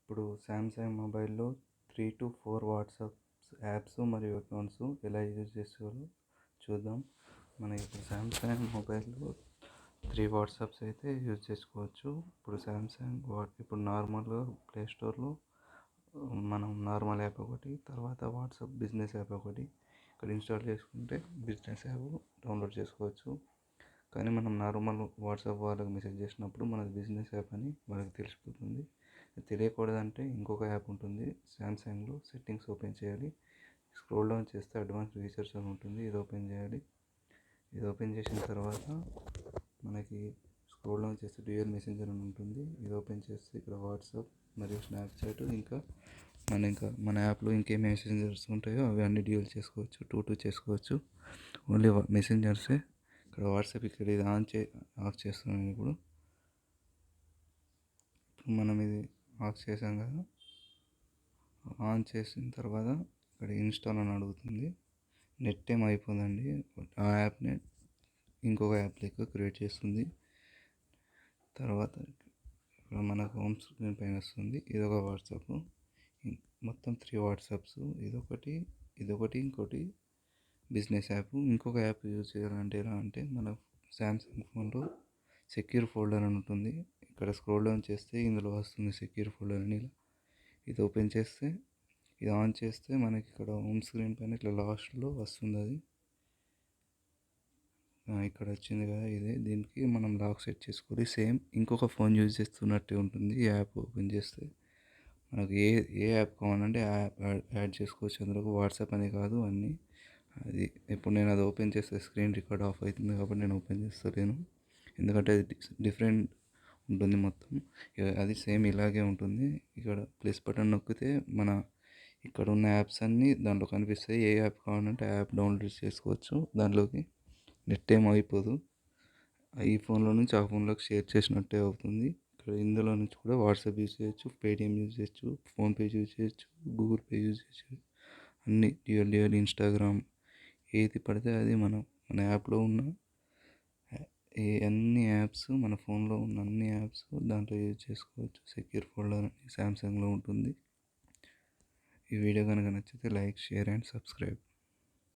ఇప్పుడు శాంసంగ్ మొబైల్లో 3 to 4 WhatsApp apps మరియు అకౌంట్స్ ఎలా యూజ్ చేసేవారో చూద్దాం. మనకి ఇప్పుడు శాంసంగ్ మొబైల్లో 3 వాట్సాప్స్ అయితే యూజ్ చేసుకోవచ్చు. ఇప్పుడు ఇప్పుడు నార్మల్గా ప్లే స్టోర్లో మనం నార్మల్ యాప్ ఒకటి, తర్వాత వాట్సాప్ బిజినెస్ యాప్ ఒకటి ఇక్కడ ఇన్స్టాల్ చేసుకుంటే బిజినెస్ యాప్ డౌన్లోడ్ చేసుకోవచ్చు. కానీ మనం నార్మల్ వాట్సాప్ వాళ్ళకి మెసేజ్ చేసినప్పుడు మనది బిజినెస్ యాప్ అని మనకు తెలిసిపోతుంది. తెలియకూడదంటే ఇంకొక యాప్ ఉంటుంది శాంసంగ్లో. సెట్టింగ్స్ ఓపెన్ చేయాలి, స్క్రోల్ డౌన్ చేస్తే అడ్వాన్స్ ఫీచర్స్ అని ఉంటుంది, ఇది ఓపెన్ చేయాలి. ఇది ఓపెన్ చేసిన తర్వాత మనకి స్క్రోల్ డౌన్ చేస్తే డ్యూయల్ మెసెంజర్ అని ఉంటుంది, ఇది ఓపెన్ చేస్తే ఇక్కడ వాట్సాప్ మరియు స్నాప్చాట్ ఇంకా మన యాప్లో ఇంకేం మెసెంజర్స్ ఉంటాయో అవి అన్ని డ్యూయల్ చేసుకోవచ్చు, టూ చేసుకోవచ్చు. ఓన్లీ మెసెంజర్సే. ఇక్కడ వాట్సాప్ ఇక్కడ ఇది ఆఫ్ చేస్తున్నాను. ఇప్పుడు మనం ఇది ఆఫ్ చేసాం కదా, ఆన్ చేసిన తర్వాత ఇక్కడ ఇన్స్టాల్ అని అడుగుతుంది. నెట్ ఏం అయిపోదండి, ఆ యాప్ని ఇంకొక యాప్ లెక్క క్రియేట్ చేస్తుంది. తర్వాత ఇక్కడ మనకు హోమ్ స్క్రీన్ పైన వస్తుంది, ఇదొక వాట్సాప్. మొత్తం 3 వాట్సాప్స్, ఇదొకటి ఇంకోటి బిజినెస్ యాప్. ఇంకొక యాప్ యూజ్ చేయాలంటే ఎలా అంటే మన శాంసంగ్ ఫోన్లో సెక్యూర్ ఫోల్డర్ అని ఉంటుంది. ఇక్కడ స్క్రోల్ డౌన్ చేస్తే ఇందులో వస్తుంది సెక్యూర్ ఫోల్డర్ అని. ఇది ఓపెన్ చేస్తే, ఇది ఆన్ చేస్తే మనకి ఇక్కడ హోమ్ స్క్రీన్ పైన ఇట్లా లాస్ట్లో వస్తుంది. అది ఇక్కడ వచ్చింది కదా, ఇదే. దీనికి మనం లాక్ సెట్ చేసుకోవాలి. సేమ్ ఇంకొక ఫోన్ యూజ్ చేస్తున్నట్టే ఉంటుంది. ఈ యాప్ ఓపెన్ చేస్తే మనకు ఏ యాప్ కావాలంటే ఆ యాప్ యాడ్ చేసుకోవచ్చు. అందులో వాట్సాప్ అనే కాదు, అన్నీ. అది ఇప్పుడు నేను అది ఓపెన్ చేస్తే స్క్రీన్ రికార్డ్ ఆఫ్ అవుతుంది కాబట్టి నేను ఓపెన్ చేస్తలేను, ఎందుకంటే అది డిఫరెంట్ ఉంటుంది మొత్తం. అది సేమ్ ఇలాగే ఉంటుంది. ఇక్కడ ప్లస్ బటన్ నొక్కితే ఇక్కడ ఉన్న యాప్స్ అన్నీ దాంట్లో కనిపిస్తాయి. ఏ యాప్ కావాలంటే ఆ యాప్ డౌన్లోడ్ చేసుకోవచ్చు. దాంట్లోకి నెట్ ఏం అయిపోదు, ఈ ఫోన్లో నుంచి ఆ ఫోన్లోకి షేర్ చేసినట్టే అవుతుంది. ఇక్కడ ఇందులో నుంచి కూడా వాట్సాప్ యూజ్ చేయొచ్చు, పేటిఎం యూజ్ చేయొచ్చు, ఫోన్పే యూజ్ చేయొచ్చు, గూగుల్ పే యూజ్ చేయొచ్చు. అన్నీ డ్యూయల్ ఇన్స్టాగ్రామ్, ఏది పడితే అది మన యాప్లో ఉన్న అన్ని యాప్స్, మన ఫోన్లో ఉన్న అన్ని యాప్స్ దాంట్లో యూజ్ చేసుకోవచ్చు. సెక్యూర్ ఫోల్డర్ అని శాంసంగ్లో ఉంటుంది. ఈ వీడియో కనుక నచ్చితే లైక్, షేర్ అండ్ సబ్స్క్రైబ్.